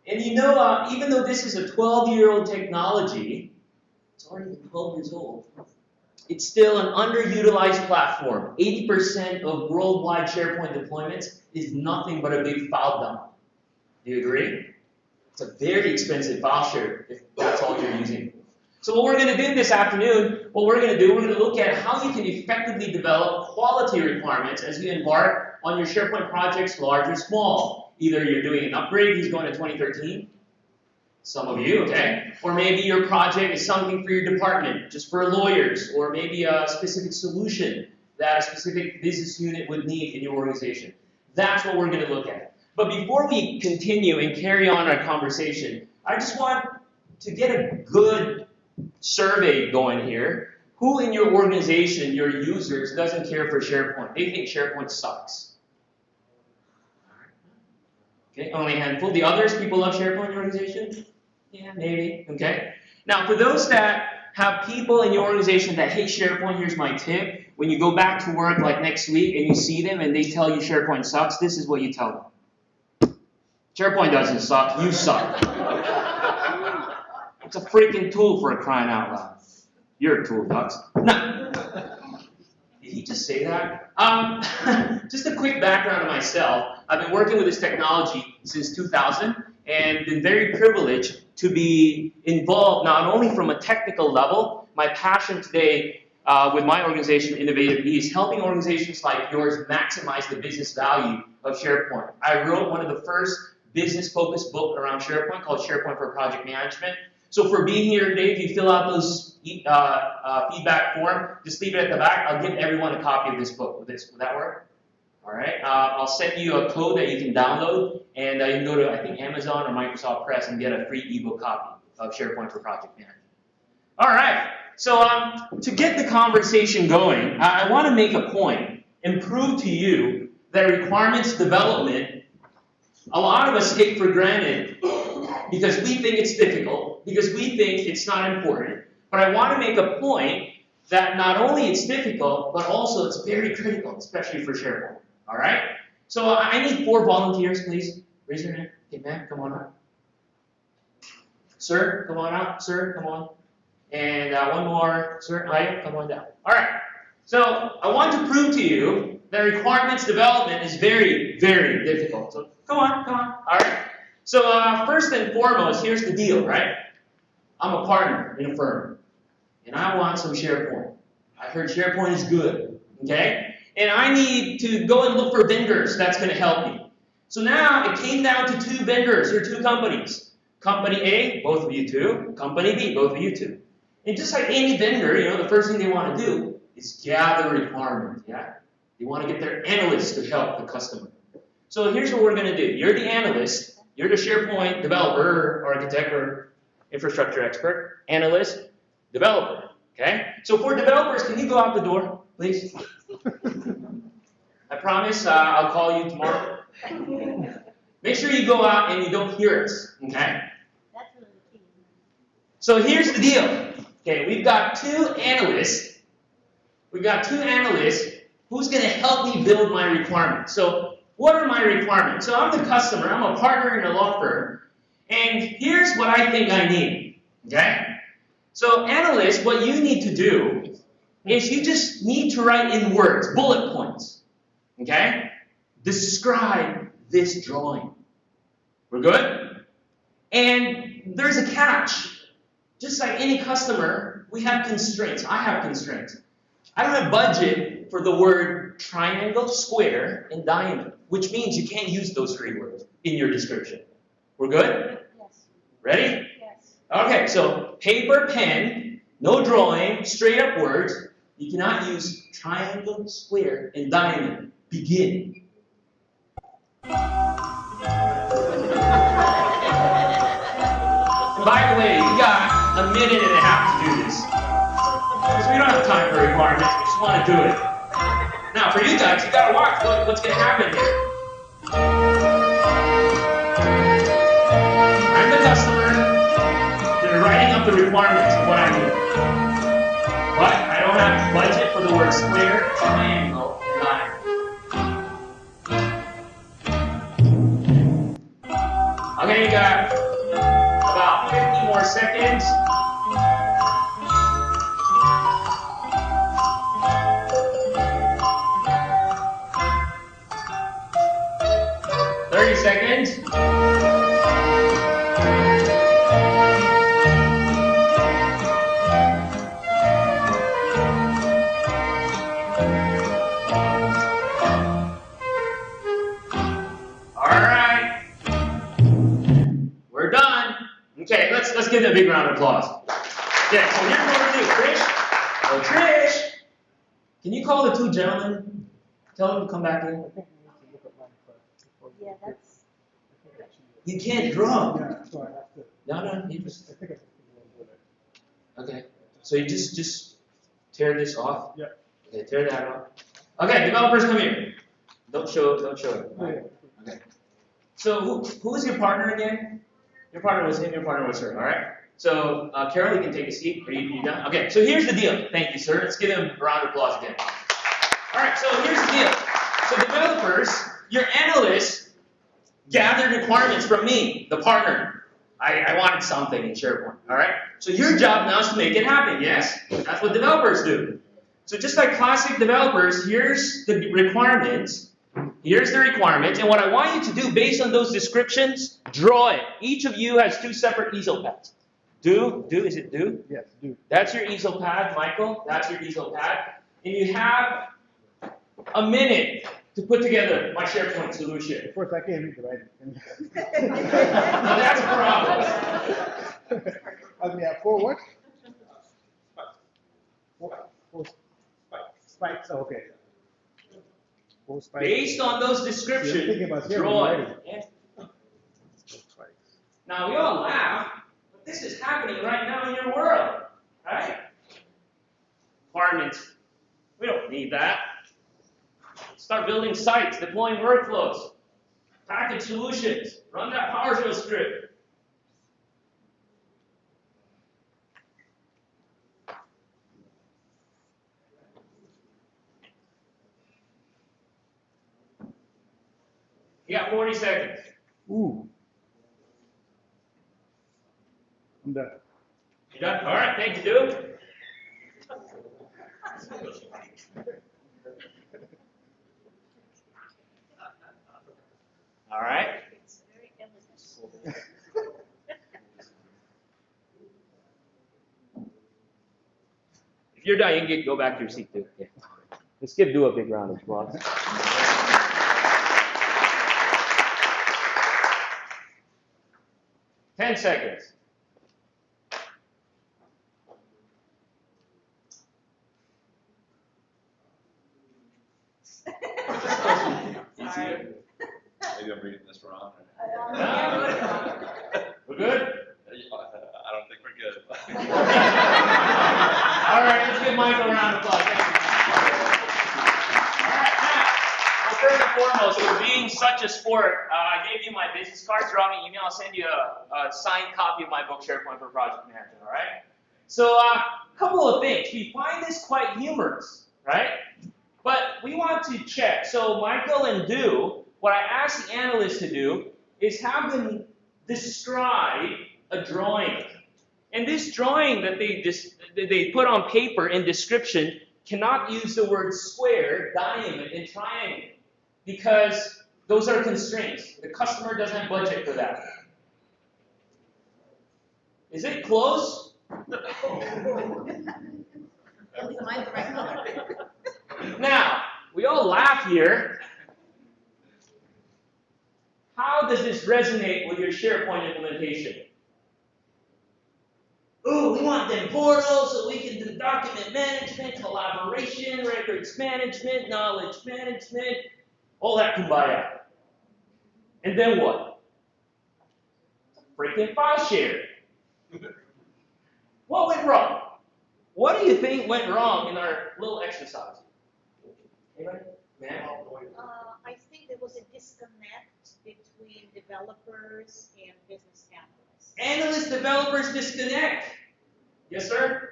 And you know, even though this is a 12-year-old technology, it's already been 12 years old. It's still an underutilized platform. 80% of worldwide SharePoint deployments is nothing but a big file dump. Do you agree? It's a very expensive file share if that's all you're using. So what we're going to do this afternoon, we're going to look at how you can effectively develop quality requirements as you embark on your SharePoint projects, large or small. Either you're doing an upgrade, he's going to 2013, some of you, okay? Or maybe your project is something for your department, just for lawyers, or maybe a specific solution that a specific business unit would need in your organization. That's what we're going to look at. But before we continue and carry on our conversation, I just want to get a good survey going here. Who in your organization, your users, doesn't care for SharePoint? They think SharePoint sucks. Okay, only a handful. The others, people love SharePoint in your organization? Yeah, maybe. Okay. Now, for those that have people in your organization that hate SharePoint, here's my tip. When you go back to work like next week and you see them and they tell you SharePoint sucks, this is what you tell them. SharePoint doesn't suck, you suck. It's a freaking tool for crying out loud. You're a tool, Dux. No. Did he just say that? Just a quick background of myself. I've been working with this technology since 2000 and been very privileged to be involved not only from a technical level. My passion today with my organization, Innovative is helping organizations like yours maximize the business value of SharePoint. I wrote one of the first business-focused book around SharePoint called SharePoint for Project Management. So for being here today, if you fill out those feedback form, just leave it at the back. I'll give everyone a copy of this book. Will that work? All right. I'll send you a code that you can download, and you can go to, I think, Amazon or Microsoft Press and get a free ebook copy of SharePoint for Project Management. All right. So to get the conversation going, I want to make a point and prove to you that requirements development, a lot of us take for granted because we think it's difficult, because we think it's not important. But I want to make a point that not only it's difficult, but also it's very critical, especially for SharePoint. All right? So I need 4 volunteers, please. Raise your hand. Okay, ma'am, come on up. Sir, come on up. Sir, come on. And one more. Sir, Aya, come on down. All right. So I want to prove to you that requirements development is very, very difficult. So come on. All right. So first and foremost, here's the deal, right? I'm a partner in a firm, and I want some SharePoint. I heard SharePoint is good, okay? And I need to go and look for vendors that's going to help me. So now it came down to 2 vendors or 2 companies. Company A, both of you 2. Company B, both of you 2. And just like any vendor, you know, the first thing they want to do is gather requirements, yeah? They want to get their analysts to help the customer. So here's what we're going to do. You're the analyst. You're the SharePoint developer, architect, or infrastructure expert, analyst, developer, okay? So for developers, can you go out the door, please? I promise I'll call you tomorrow. Make sure you go out and you don't hear us, okay? That's really key. So here's the deal. Okay, we've got 2 analysts. Who's going to help me build my requirements. So what are my requirements? So I'm the customer. I'm a partner in a law firm. And here's what I think I need, okay? So analysts, what you need to do is you just need to write in words, bullet points, okay? Describe this drawing. We're good? And there's a catch. Just like any customer, we have constraints. I have constraints. I don't have budget for the word triangle, square, and diamond, which means you can't use those 3 words in your description. We're good? Yes. Ready? Yes. Okay, so paper, pen, no drawing, straight up words. You cannot use triangle, square, and diamond. Begin. And by the way, you got a minute and a half to do this. Because we don't have time for requirements, we just want to do it. Now, for you guys, you got to watch what's going to happen here. I'm the customer. They're writing up the requirements of what I need. But I don't have budget for the word square, triangle, and diamond. Okay, you got about 50 more seconds. Seconds. All right. We're done. Okay, let's give them a big round of applause. Okay, so here's what we're going to do. Trish. Oh, Trish. Can you call the two gentlemen? Tell them to come back in. Yeah, that's. You can't draw. Yeah, so I have to. No, you just. I think I can do it. Okay. So you just tear this off. Yeah. Okay, tear that off. Okay, developers, come here. Don't show it. Yeah. Okay. So who was your partner again? Your partner was him. Your partner was her. All right. So Carol, you can take a seat. Are you done? Okay. So here's the deal. Thank you, sir. Let's give him a round of applause again. All right. So here's the deal. So developers, your analysts gathered requirements from me, the partner. I wanted something in SharePoint, all right? So your job now is to make it happen, yes? That's what developers do. So just like classic developers, here's the requirements. Here's the requirements. And what I want you to do based on those descriptions, draw it. Each of you has 2 separate easel pads. Is it do? Yes, do. That's your easel pad, Michael. That's your easel pad. And you have a minute to put together my SharePoint solution. Of course, I can't read the writing. Now that's a problem. I mean, 4 what? 4 spikes. Oh, okay. 4 spikes. Based on those descriptions, draw it. Yeah. Now we all laugh, but this is happening right now in your world, right? Requirements. We don't need that. Start building sites, deploying workflows, package solutions, run that PowerShell script. You got 40 seconds. Ooh. I'm done. You done? All right, thank you, dude. All right. If you're done, you can go back to your seat, too. Yeah. Let's give Du a big round of applause. Ten seconds. Maybe I'm reading this wrong. We're good? I don't think we're good. All right, let's give Michael a round of applause. Thank you. All right, now, well, first and foremost, for being such a sport, I gave you my business card. Drop me an email. I'll send you a signed copy of my book, SharePoint for Project Management. All right? So, a couple of things. We find this quite humorous, right? But we want to check. So, Michael and Du, what I asked the analysts to do is have them describe a drawing. And this drawing that they put on paper in description cannot use the words square, diamond, and triangle because those are constraints. The customer doesn't have budget for that. Is it close? Now, we all laugh here. How does this resonate with your SharePoint implementation? Ooh, we want them portals so we can do document management, collaboration, records management, knowledge management, all that kumbaya. And then what? Freaking file share. What went wrong? What do you think went wrong in our little exercise? Anybody? Ma'am? I think there was a disconnect between developers and business analysts. Analyst developers disconnect. Yes, sir?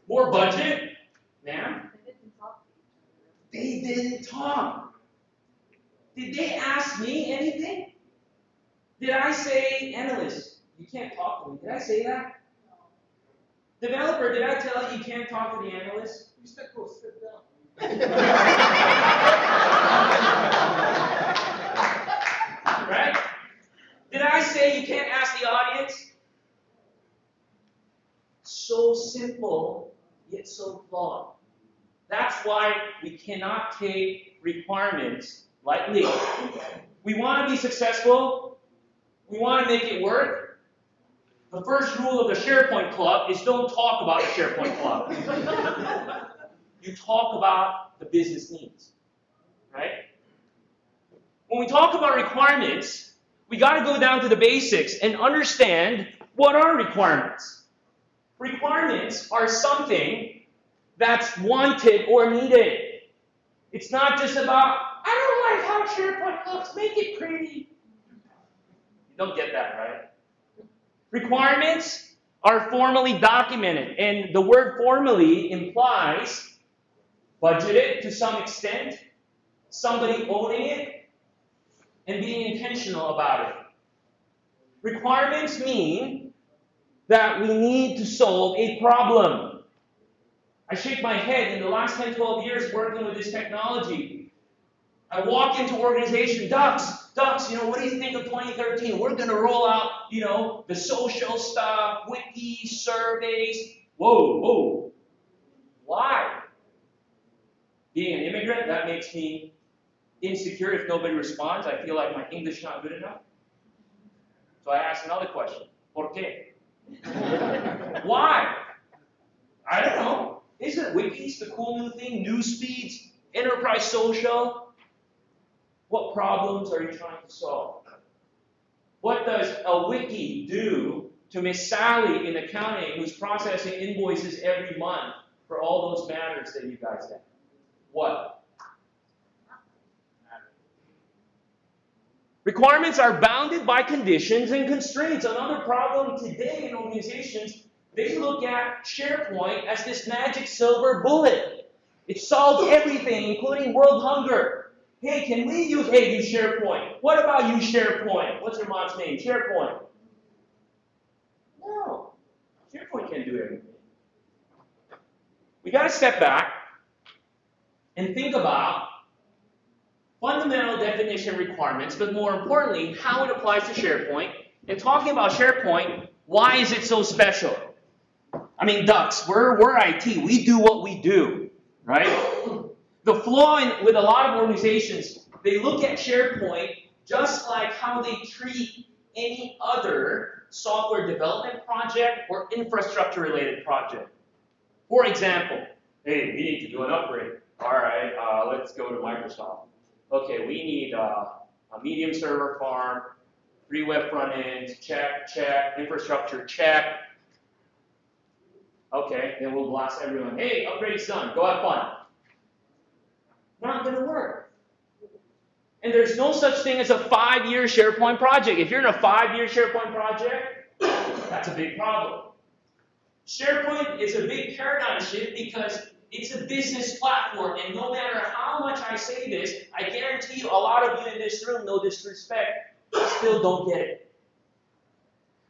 More budget? Ma'am? They didn't talk. Did they ask me anything? Did I say analyst? You can't talk to me. Did I say that? Developer, did I tell you you can't talk to the analyst? You said go sit down. Right? Did I say you can't ask the audience? So simple, yet so flawed. That's why we cannot take requirements lightly. We want to be successful. We want to make it work. The first rule of the SharePoint Club is don't talk about the SharePoint Club. You talk about the business needs, right? When we talk about requirements, we got to go down to the basics and understand what are requirements. Requirements are something that's wanted or needed. It's not just about, I don't like how SharePoint looks, make it pretty. You don't get that, right? Requirements are formally documented, and the word formally implies budgeted to some extent, somebody owning it, and being intentional about it. Requirements mean that we need to solve a problem. I shake my head in the last 10, 12 years working with this technology. I walk into organization, Ducks, what do you think of 2013? We're going to roll out, the social stuff, wiki, surveys. Whoa. Why? Being an immigrant, that makes me insecure if nobody responds. I feel like my English is not good enough. So I ask another question. ¿Por qué? Why? I don't know. Isn't wikis the cool new thing? News feeds, enterprise social? What problems are you trying to solve? What does a wiki do to Miss Sally in accounting who's processing invoices every month for all those matters that you guys have? What? Requirements are bounded by conditions and constraints. Another problem today in organizations, they look at SharePoint as this magic silver bullet. It solved everything, including world hunger. Hey, can we use SharePoint? What about use SharePoint? What's your mom's name? SharePoint. No. SharePoint can't do everything. We got to step back and think about fundamental definition requirements, but more importantly, how it applies to SharePoint. And talking about SharePoint, why is it so special? I mean, Ducks, we're IT. We do what we do, right? The flaw with a lot of organizations, they look at SharePoint just like how they treat any other software development project or infrastructure-related project. For example, hey, we need to do an upgrade. All right, let's go to Microsoft. Okay, we need a medium server farm, 3 web front ends, check, infrastructure, check. Okay, then we'll blast everyone. Hey, upgrade's done, go have fun. Not going to work. And there's no such thing as a 5-year SharePoint project. If you're in a 5-year SharePoint project, that's a big problem. SharePoint is a big paradigm shift because it's a business platform, and no matter how much I say this, I guarantee you a lot of you in this room, no disrespect, still don't get it.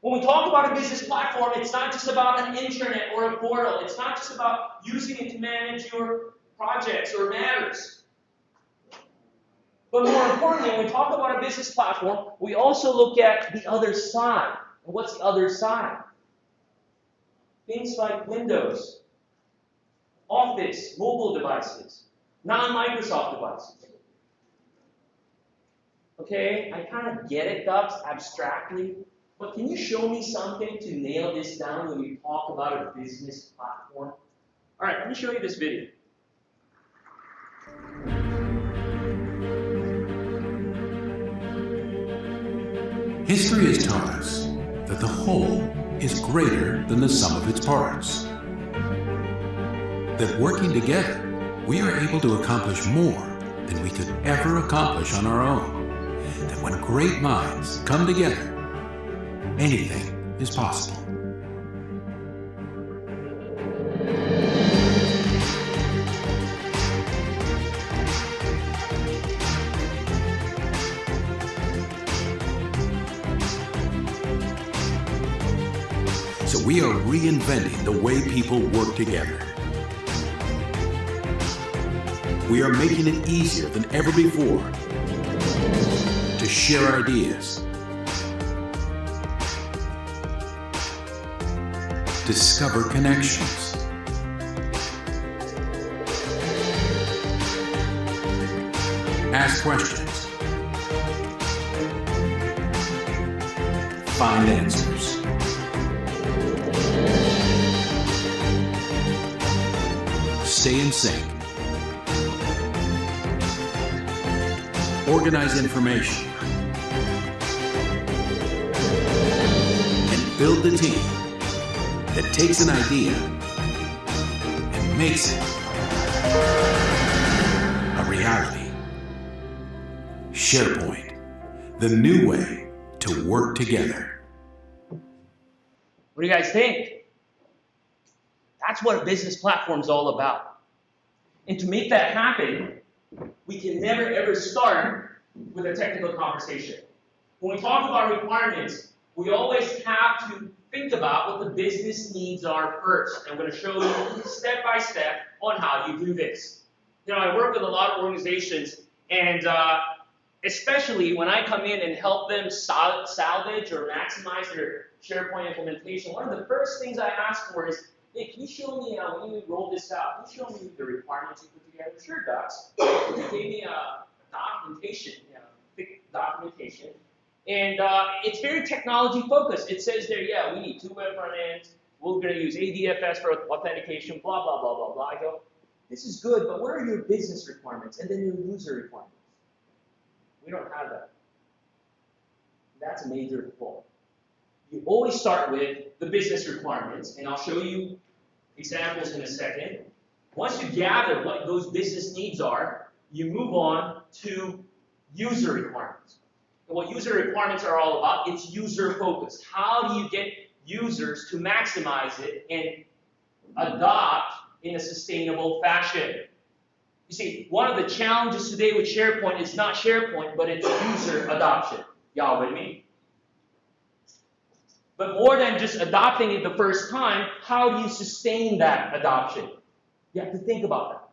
When we talk about a business platform, it's not just about an intranet or a portal. It's not just about using it to manage your projects or matters. But more importantly, when we talk about a business platform, we also look at the other side. And what's the other side? Things like Windows, Office, mobile devices, non-Microsoft devices. Okay, I kind of get it, Ducks, abstractly, but can you show me something to nail this down when we talk about a business platform? All right, let me show you this video. History has taught us that the whole is greater than the sum of its parts. That working together, we are able to accomplish more than we could ever accomplish on our own. That when great minds come together, anything is possible. we are reinventing the way people work together. We are making it easier than ever before to share ideas, discover connections, ask questions, find answers. Stay in sync. Organize information. And build the team that takes an idea and makes it a reality. SharePoint, the new way to work together. What do you guys think? That's what a business platform is all about. And to make that happen, we can never ever start with a technical conversation. When we talk about requirements, we always have to think about what the business needs are first. I'm going to show you step by step on how you do this. You know, I work with a lot of organizations, and especially when I come in and help them salvage or maximize their SharePoint implementation, one of the first things I ask for is, hey, can you show me, when you roll this out, can you show me the requirements you put together? Sure, Docs. They gave me a documentation, thick documentation. And it's very technology focused. It says there, yeah, we need 2 web front ends. We're going to use ADFS for authentication, blah, blah, blah, blah, blah. I go, this is good, but what are your business requirements and then your user requirements? We don't have that. That's a major flaw. You always start with the business requirements, and I'll show you examples in a second. Once you gather what those business needs are, you move on to user requirements. And what user requirements are all about, it's user-focused. How do you get users to maximize it and adopt in a sustainable fashion? You see, one of the challenges today with SharePoint is not SharePoint, but it's user adoption. Y'all with me? But more than just adopting it the first time, how do you sustain that adoption? You have to think about that.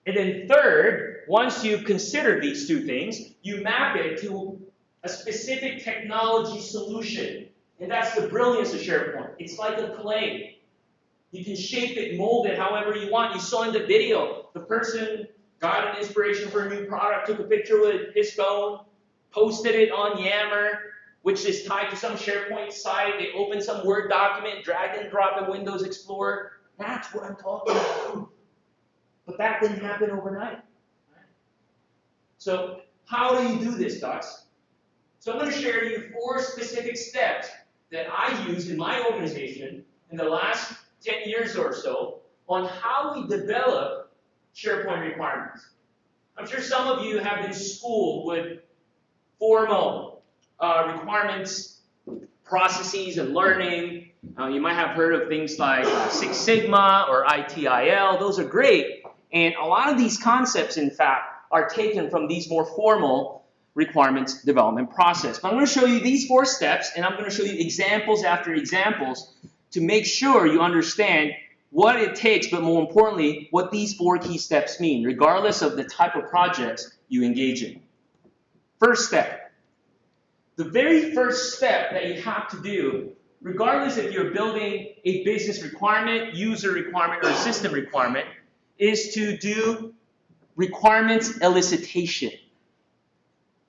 And then third, once you consider these two things, you map it to a specific technology solution. And that's the brilliance of SharePoint. It's like a clay. You can shape it, mold it however you want. You saw in the video, the person got an inspiration for a new product, took a picture with his phone, posted it on Yammer, which is tied to some SharePoint site. They open some Word document, drag and drop in Windows Explorer. That's what I'm talking about. But that didn't happen overnight. So how do you do this, Docs? So I'm going to share you 4 specific steps that I use in my organization in the last 10 years or so on how we develop SharePoint requirements. I'm sure some of you have been schooled with formal requirements, processes, and learning. You might have heard of things like Six Sigma or ITIL. Those are great. And a lot of these concepts, in fact, are taken from these more formal requirements development process. But I'm going to show you these 4 steps, and I'm going to show you examples after examples to make sure you understand what it takes, but more importantly, what these 4 key steps mean, regardless of the type of projects you engage in. First step. The very first step that you have to do, regardless if you're building a business requirement, user requirement, or system requirement, is to do requirements elicitation.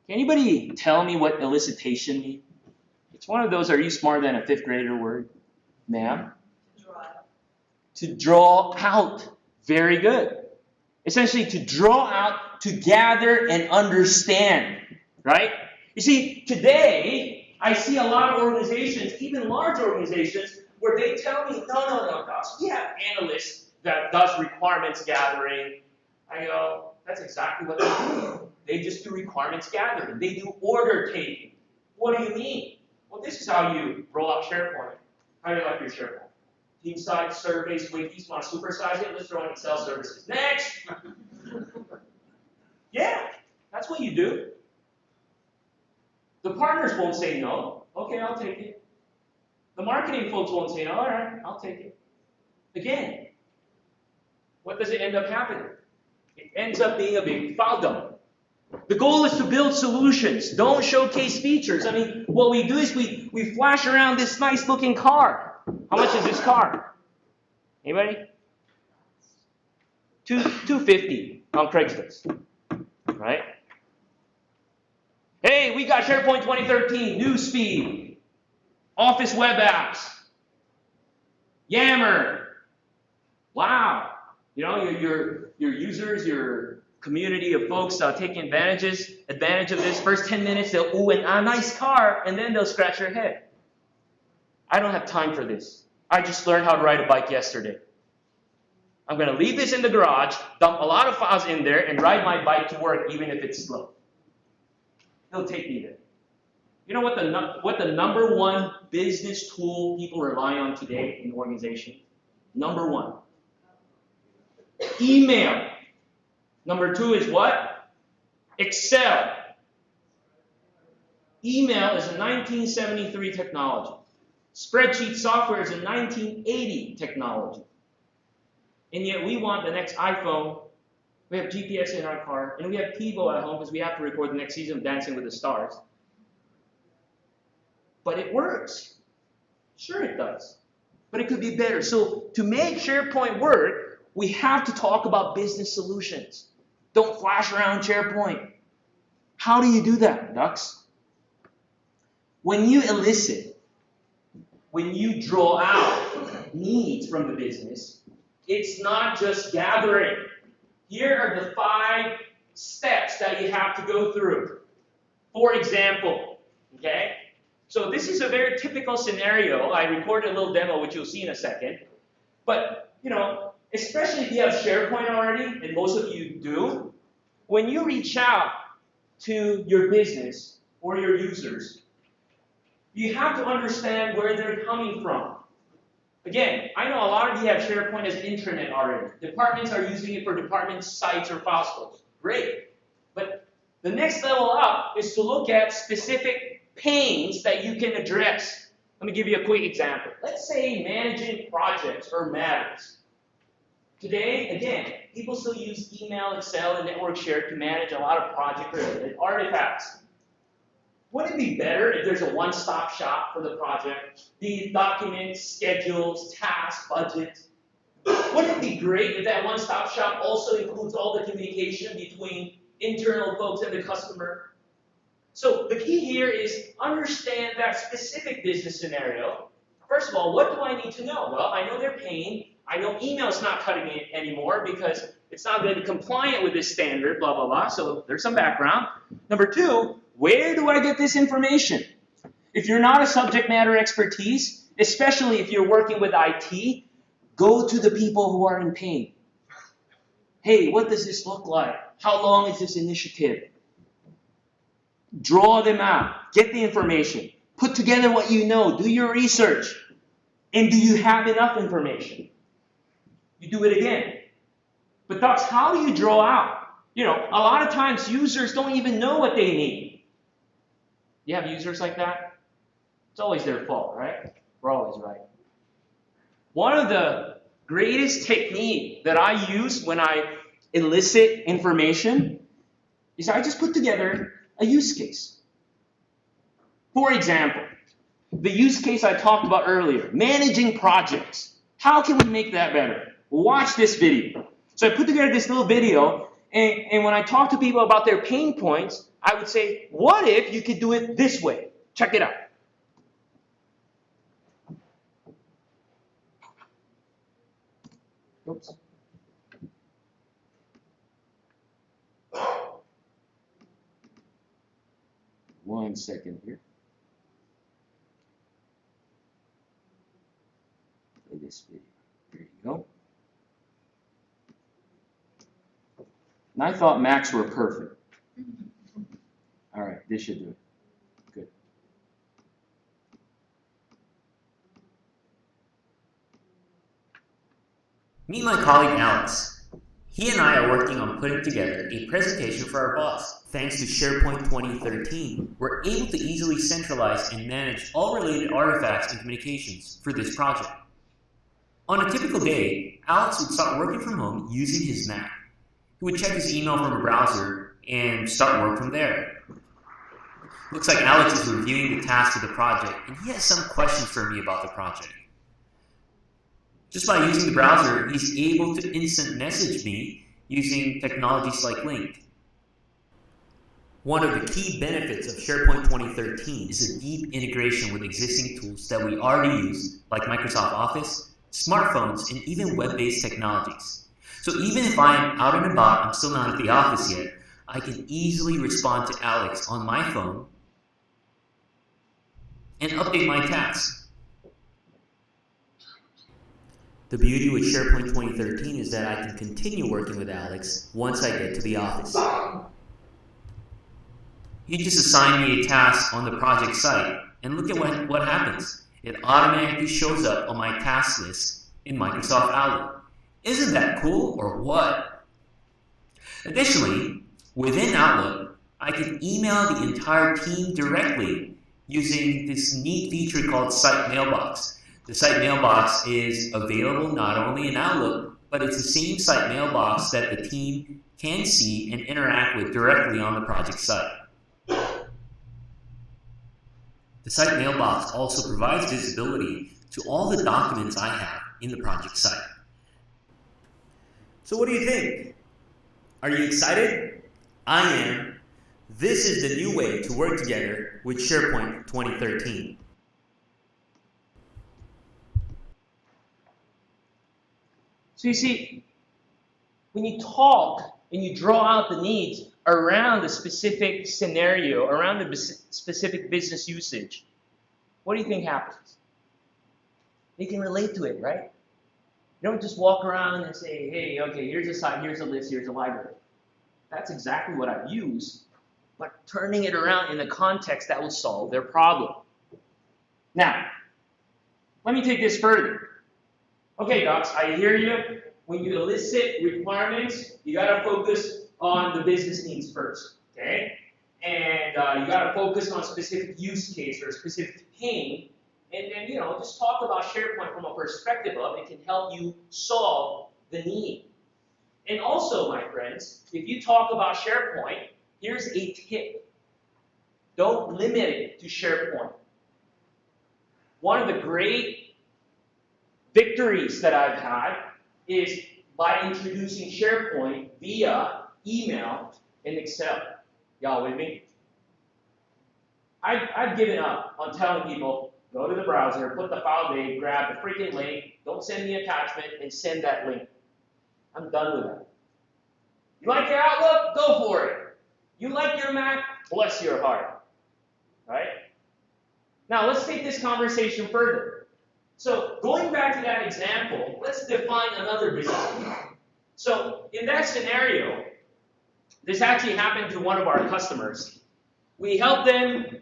Can anybody tell me what elicitation means? It's one of those, are you smarter than a 5th grader word? Ma'am? To draw out. Very good. Essentially, to draw out, to gather and understand. Right? You see, today, I see a lot of organizations, even large organizations, where they tell me, no, Docs, we have analysts that does requirements gathering. I go, that's exactly what they do. They just do requirements gathering. They do order taking. What do you mean? Well, this is how you roll out SharePoint. How do you like your SharePoint? Team sites, surveys, wikis, want to supersize it? Let's throw in Excel services. Next! Yeah, that's what you do. The partners won't say no. Okay, I'll take it. The marketing folks won't say, all right, I'll take it. Again, what does it end up happening? It ends up being a big file dump. The goal is to build solutions. Don't showcase features. I mean, what we do is we flash around this nice looking car. How much is this car? Anybody? $250 on Craigslist. Right? Hey, we got SharePoint 2013, Newsfeed, Office web apps, Yammer. Wow. You know, your users, your community of folks taking advantage of this. First 10 minutes, they'll, ooh, and a nice car, and then they'll scratch their head. I don't have time for this. I just learned how to ride a bike yesterday. I'm going to leave this in the garage, dump a lot of files in there, and ride my bike to work, even if it's slow. It'll take me there. You know what the number one business tool people rely on today in the organization? Number one. Email. Number two is what? Excel. Email is a 1973 technology. Spreadsheet software is a 1980 technology. And yet we want the next iPhone. We have GPS in our car. And we have TiVo at home because we have to record the next season of Dancing with the Stars. But it works. Sure it does. But it could be better. So to make SharePoint work, we have to talk about business solutions. Don't flash around SharePoint. How do you do that, ducks? When you elicit, when you draw out needs from the business, it's not just gathering. Here are the 5 steps that you have to go through. For example, okay? So this is a very typical scenario. I recorded a little demo, which you'll see in a second. But, you know, especially if you have SharePoint already, and most of you do, when you reach out to your business or your users, you have to understand where they're coming from. Again, I know a lot of you have SharePoint as intranet already. Departments are using it for department sites or file stores. Great. But the next level up is to look at specific pains that you can address. Let me give you a quick example. Let's say managing projects or matters. Today, again, people still use email, Excel, and network share to manage a lot of project-related artifacts. Wouldn't it be better if there's a one-stop shop for the project? The documents, schedules, tasks, budgets. Wouldn't it be great if that one-stop shop also includes all the communication between internal folks and the customer? So the key here is understand that specific business scenario. First of all, what do I need to know? Well, I know they're paying. I know email's not cutting it anymore because it's not going to be compliant with this standard, blah, blah, blah. So there's some background. Number 2, where do I get this information? If you're not a subject matter expertise, especially if you're working with IT, go to the people who are in pain. Hey, what does this look like? How long is this initiative? Draw them out. Get the information. Put together what you know. Do your research. And do you have enough information? You do it again. But ducks, how do you draw out? You know, a lot of times users don't even know what they need. You have users like that? It's always their fault, right? We're always right. One of the greatest techniques that I use when I elicit information is I just put together a use case. For example, the use case I talked about earlier, managing projects. How can we make that better? Watch this video. So I put together this little video, and when I talk to people about their pain points, I would say, what if you could do it this way? Check it out. Oops. One second here. Play this video. There you go. And I thought Macs were perfect. All right, this should do it. Good. Meet my colleague Alex. He and I are working on putting together a presentation for our boss. Thanks to SharePoint 2013, we're able to easily centralize and manage all related artifacts and communications for this project. On a typical day, Alex would start working from home using his Mac. He would check his email from a browser and start work from there. Looks like Alex is reviewing the tasks of the project, and he has some questions for me about the project. Just by using the browser, he's able to instant message me using technologies like Link. One of the key benefits of SharePoint 2013 is a deep integration with existing tools that we already use, like Microsoft Office, smartphones, and even web-based technologies. So even if I'm out and about, I'm still not at the office yet, I can easily respond to Alex on my phone and update my tasks. The beauty with SharePoint 2013 is that I can continue working with Alex once I get to the office. You just assign me a task on the project site, and look at what happens. It automatically shows up on my task list in Microsoft Outlook. Isn't that cool, or what? Additionally, within Outlook, I can email the entire team directly using this neat feature called Site Mailbox. The Site Mailbox is available not only in Outlook, but it's the same Site Mailbox that the team can see and interact with directly on the project site. The Site Mailbox also provides visibility to all the documents I have in the project site. So what do you think? Are you excited? I am. This is the new way to work together with SharePoint 2013. So you see, when you talk and you draw out the needs around the specific scenario, around the specific business usage, what do you think happens? They can relate to it, right? You don't just walk around and say, hey, okay, here's a site, here's a list, here's a library. That's exactly what I've used, but turning it around in a context that will solve their problem. Now, let me take this further. Okay, docs, I hear you. When you elicit requirements, you got to focus on the business needs first, okay? And you got to focus on a specific use case or a specific pain, and then, just talk about SharePoint from a perspective of it can help you solve the need. And also, my friends, if you talk about SharePoint, here's a tip. Don't limit it to SharePoint. One of the great victories that I've had is by introducing SharePoint via email and Excel. Y'all with me? I've given up on telling people, go to the browser, put the file name, grab the freaking link, don't send the attachment, and send that link. I'm done with that. You like your Outlook? Go for it. You like your Mac? Bless your heart. Right? Now, let's take this conversation further. So going back to that example, let's define another business need. So in that scenario, this actually happened to one of our customers. We helped them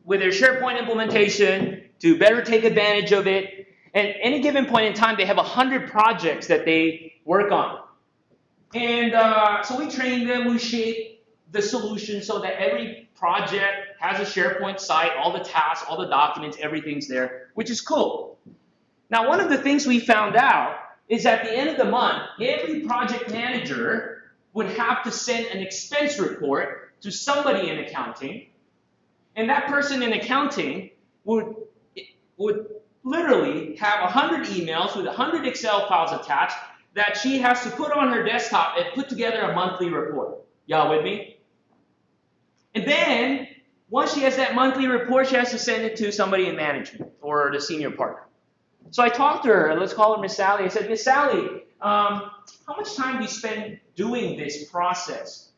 with their SharePoint implementation to better take advantage of it. And at any given point in time, they have 100 projects that they work on. And so we train them, we shape the solution so that every project has a SharePoint site, all the tasks, all the documents, everything's there, which is cool. Now, one of the things we found out is at the end of the month, every project manager would have to send an expense report to somebody in accounting, and that person in accounting would literally have 100 emails with 100 Excel files attached that she has to put on her desktop and put together a monthly report. Y'all with me? And then, once she has that monthly report, she has to send it to somebody in management or the senior partner. So I talked to her, let's call her Miss Sally. I said, Miss Sally, how much time do you spend doing this process?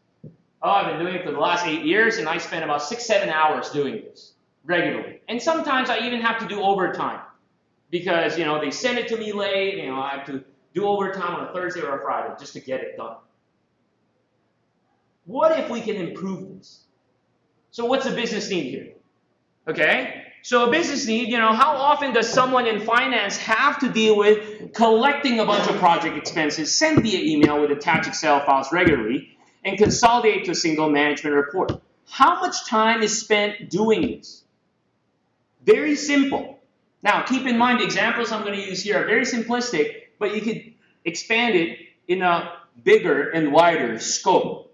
Oh, I've been doing it for the last 8 years, and I spend about 6-7 hours doing this regularly. And sometimes I even have to do overtime because, they send it to me late, I have to do overtime on a Thursday or a Friday just to get it done. What if we can improve this? So what's the business need here? Okay, So a business need, how often does someone in finance have to deal with collecting a bunch of project expenses sent via email with attached Excel files regularly and consolidate to a single management report? How much time is spent doing this? Very simple. Now, keep in mind the examples I'm going to use here are very simplistic, but you could expand it in a bigger and wider scope.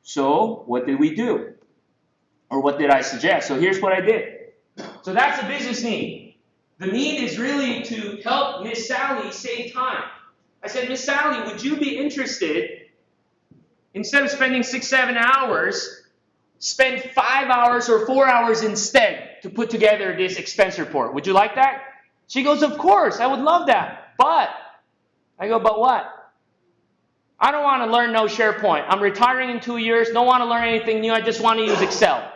So, what did we do? Or what did I suggest? So here's what I did. So that's a business need. The need is really to help Miss Sally save time. I said, Miss Sally, would you be interested, instead of spending 6-7 hours, spend 5 hours or 4 hours instead to put together this expense report? Would you like that? She goes, of course, I would love that. But, I go, but what? I don't want to learn no SharePoint. I'm retiring in 2 years, don't want to learn anything new, I just want to use Excel.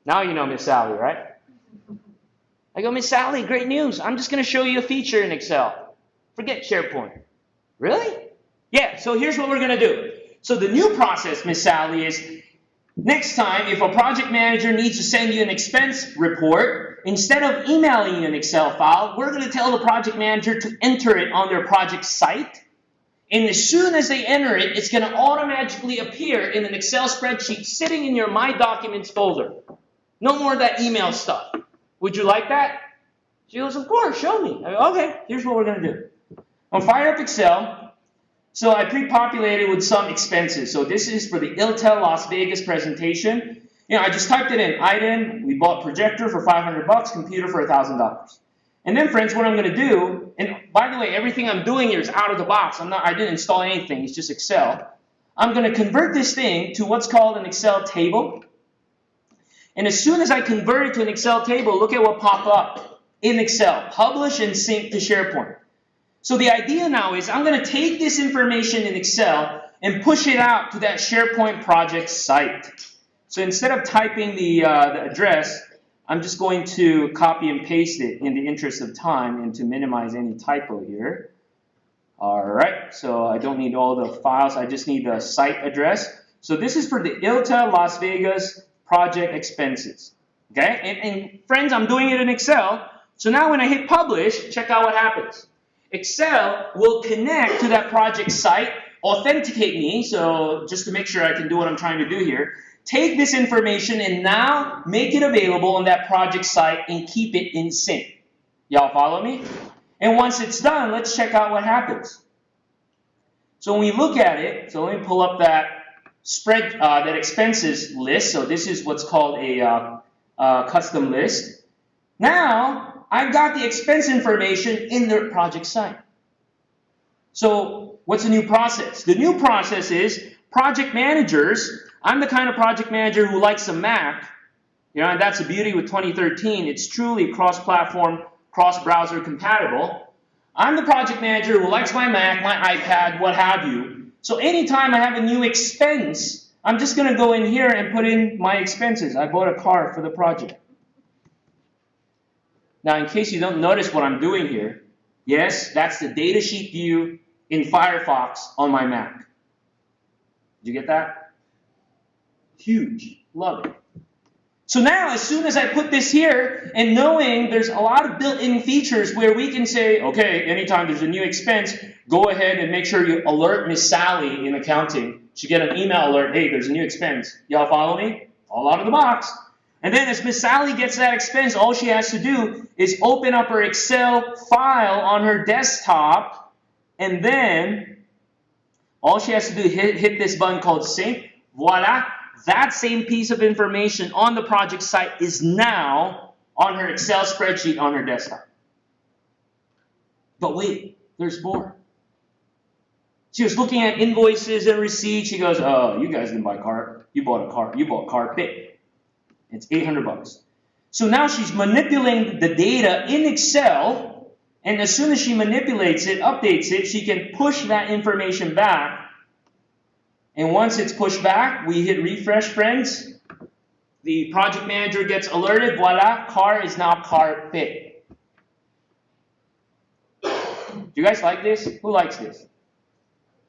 Now you know Miss Sally, right? I go, Miss Sally, great news. I'm just going to show you a feature in Excel. Forget SharePoint. Really? Yeah, so here's what we're going to do. So the new process, Miss Sally, is next time if a project manager needs to send you an expense report, instead of emailing you an Excel file, we're going to tell the project manager to enter it on their project site. And as soon as they enter it, it's going to automatically appear in an Excel spreadsheet sitting in your My Documents folder. No more of that email stuff. Would you like that? She goes, of course, show me. I go, okay, here's what we're going to do. I'll fire up Excel. So I pre-populated with some expenses. So this is for the ILTA Las Vegas presentation. I just typed it in. Item, we bought projector for $500, computer for $1,000. And then, friends, what I'm going to do, and by the way, everything I'm doing here is out of the box. I didn't install anything. It's just Excel. I'm going to convert this thing to what's called an Excel table. And as soon as I convert it to an Excel table, look at what popped up in Excel. Publish and sync to SharePoint. So the idea now is I'm going to take this information in Excel and push it out to that SharePoint project site. So instead of typing the address, I'm just going to copy and paste it in the interest of time and to minimize any typo here. All right, so I don't need all the files. I just need the site address. So this is for the ILTA Las Vegas project expenses. Okay, and friends, I'm doing it in Excel. So now when I hit publish, check out what happens. Excel will connect to that project site, authenticate me, so just to make sure I can do what I'm trying to do here, take this information and now make it available on that project site and keep it in sync. Y'all follow me? And once it's done, let's check out what happens. So when we look at it, so let me pull up that that expenses list. So this is what's called a custom list. Now, I've got the expense information in the project site. So what's the new process? The new process is project managers. I'm the kind of project manager who likes a Mac. And that's the beauty with 2013. It's truly cross-platform, cross-browser compatible. I'm the project manager who likes my Mac, my iPad, what have you. So anytime I have a new expense, I'm just going to go in here and put in my expenses. I bought a car for the project. Now, in case you don't notice what I'm doing here, yes, that's the datasheet view in Firefox on my Mac. Did you get that? Huge. Love it. So now, as soon as I put this here, and knowing there's a lot of built-in features where we can say, okay, anytime there's a new expense, go ahead and make sure you alert Miss Sally in accounting. She get an email alert, hey, there's a new expense. Y'all follow me? All out of the box. And then as Miss Sally gets that expense, all she has to do is open up her Excel file on her desktop, and then all she has to do is hit this button called sync. Voila. That same piece of information on the project site is now on her Excel spreadsheet on her desktop. But wait, there's more. She was looking at invoices and receipts. She goes, oh, you guys didn't buy a car. You bought a car. You bought carpet. It's $800. So now she's manipulating the data in Excel, and as soon as she manipulates it, updates it, she can push that information back. And once it's pushed back, we hit refresh, friends. The project manager gets alerted. Voila, car is now carpet. Do you guys like this? Who likes this?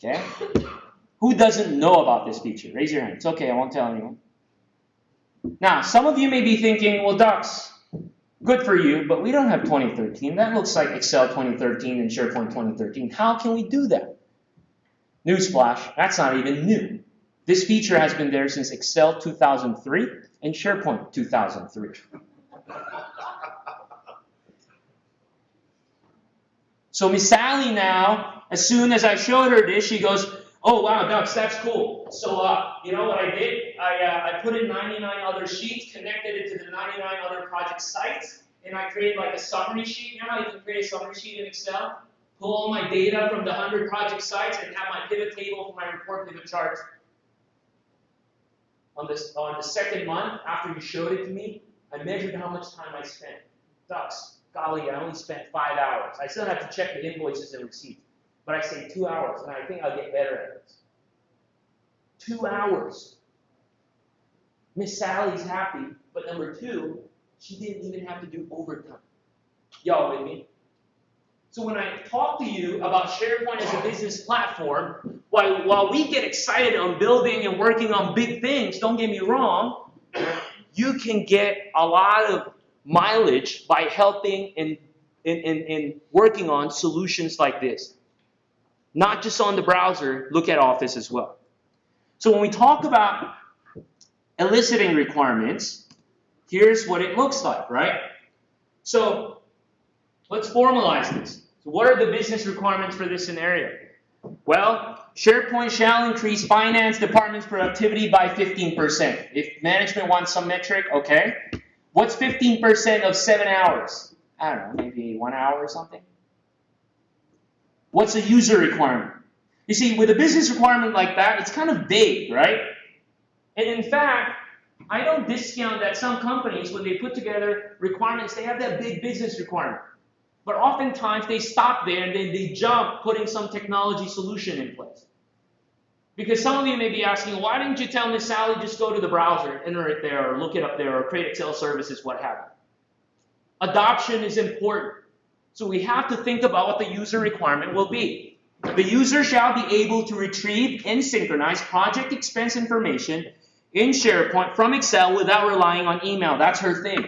Okay. Who doesn't know about this feature? Raise your hand. It's okay, I won't tell anyone. Now, some of you may be thinking, well, Dux, Good for you, but we don't have 2013. That looks like Excel 2013 and SharePoint 2013. How can we do that? Newsflash, that's not even new. This feature has been there since Excel 2003 and SharePoint 2003. So Miss Sally now, as soon as I showed her this, she goes, oh wow, Dux, that's cool. So you know what I did? I put in 99 other sheets, connected it to the 99 other project sites, and I created like a summary sheet. Now you can create a summary sheet in Excel, pull all my data from the 100 project sites, and have my pivot table for my report pivot charts. On the second month after you showed it to me, I measured how much time I spent. Dux, golly, I only spent 5 hours. I still have to check the invoices and receipts. But I say 2 hours, and I think I'll get better at this. 2 hours. Miss Sally's happy, but number two, she didn't even have to do overtime. Y'all with me? So when I talk to you about SharePoint as a business platform, while we get excited on building and working on big things, don't get me wrong, you can get a lot of mileage by helping and working on solutions like this. Not just on the browser, look at Office as well. So when we talk about eliciting requirements, here's what it looks like, right? So let's formalize this. So what are the business requirements for this scenario? Well, SharePoint shall increase finance department's productivity by 15%. If management wants some metric, okay. What's 15% of 7 hours? I don't know, maybe 1 hour or something. What's a user requirement? You see, with a business requirement like that, it's kind of vague, right? And in fact, I don't discount that some companies, when they put together requirements, they have that big business requirement. But oftentimes, they stop there and then they jump putting some technology solution in place. Because some of you may be asking, why didn't you tell Miss Sally just go to the browser, enter it there, or look it up there, or create Excel services, what have you? Adoption is important. So we have to think about what the user requirement will be. The user shall be able to retrieve and synchronize project expense information in SharePoint from Excel without relying on email. That's her thing.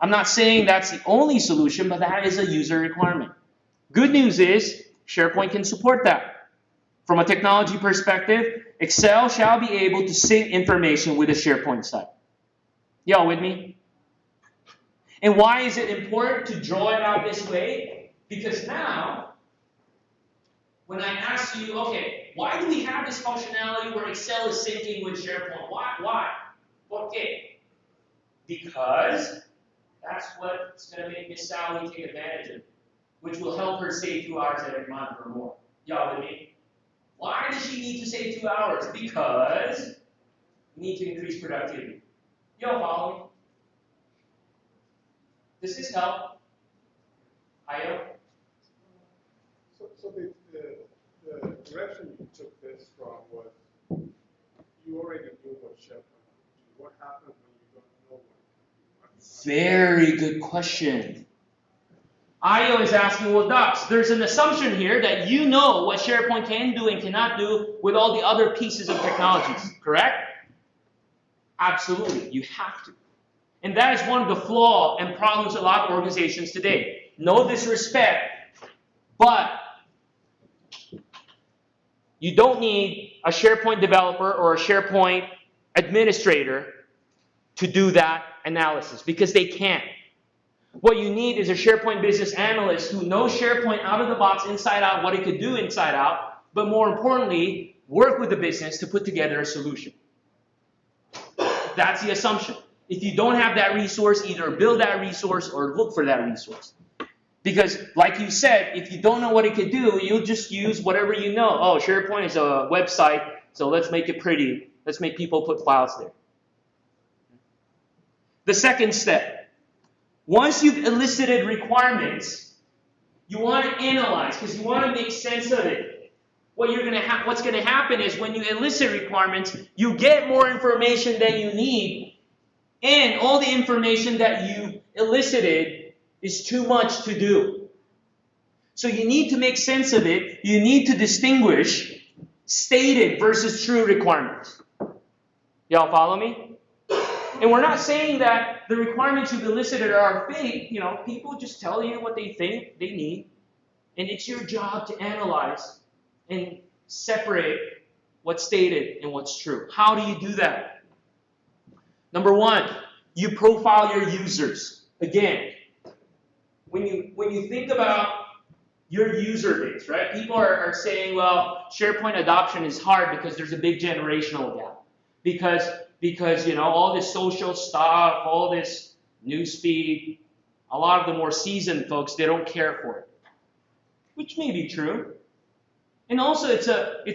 I'm not saying that's the only solution, but that is a user requirement. Good news is SharePoint can support that. From a technology perspective, Excel shall be able to sync information with a SharePoint site. Y'all with me? And why is it important to draw it out this way? Because now, when I ask you, okay, why do we have this functionality where Excel is syncing with SharePoint? Why? Okay. Because that's what's going to make Miss Sally take advantage of it, which will help her save 2 hours every month or more. Y'all with me? Why does she need to save 2 hours? Because we need to increase productivity. Y'all follow me? Does this help? IO? So the direction you took this from was you already knew what SharePoint would do. What happens when you don't know what? Very good question. IO is asking, well, Dux, there's an assumption here that you know what SharePoint can do and cannot do with all the other pieces of technologies, correct? Absolutely, you have to. And that is one of the flaws and problems of a lot of organizations today. No disrespect, but you don't need a SharePoint developer or a SharePoint administrator to do that analysis because they can't. What you need is a SharePoint business analyst who knows SharePoint out of the box, inside out, what it could do inside out, but more importantly, work with the business to put together a solution. That's the assumption. If you don't have that resource, either build that resource or look for that resource. Because, like you said, if you don't know what it could do, you'll just use whatever you know. Oh, SharePoint is a website, so let's make it pretty. Let's make people put files there. The second step. Once you've elicited requirements, you want to analyze because you want to make sense of it. What's going to happen is when you elicit requirements, you get more information than you need. And all the information that you elicited is too much to do. So you need to make sense of it. You need to distinguish stated versus true requirements. Y'all follow me? And we're not saying that the requirements you've elicited are fake. People just tell you what they think they need. And it's your job to analyze and separate what's stated and what's true. How do you do that? Number one, you profile your users. Again, when you think about your user base, right? People are saying, well, SharePoint adoption is hard because there's a big generational gap. Because all this social stuff, all this newsfeed, a lot of the more seasoned folks, they don't care for it. Which may be true. And also, it's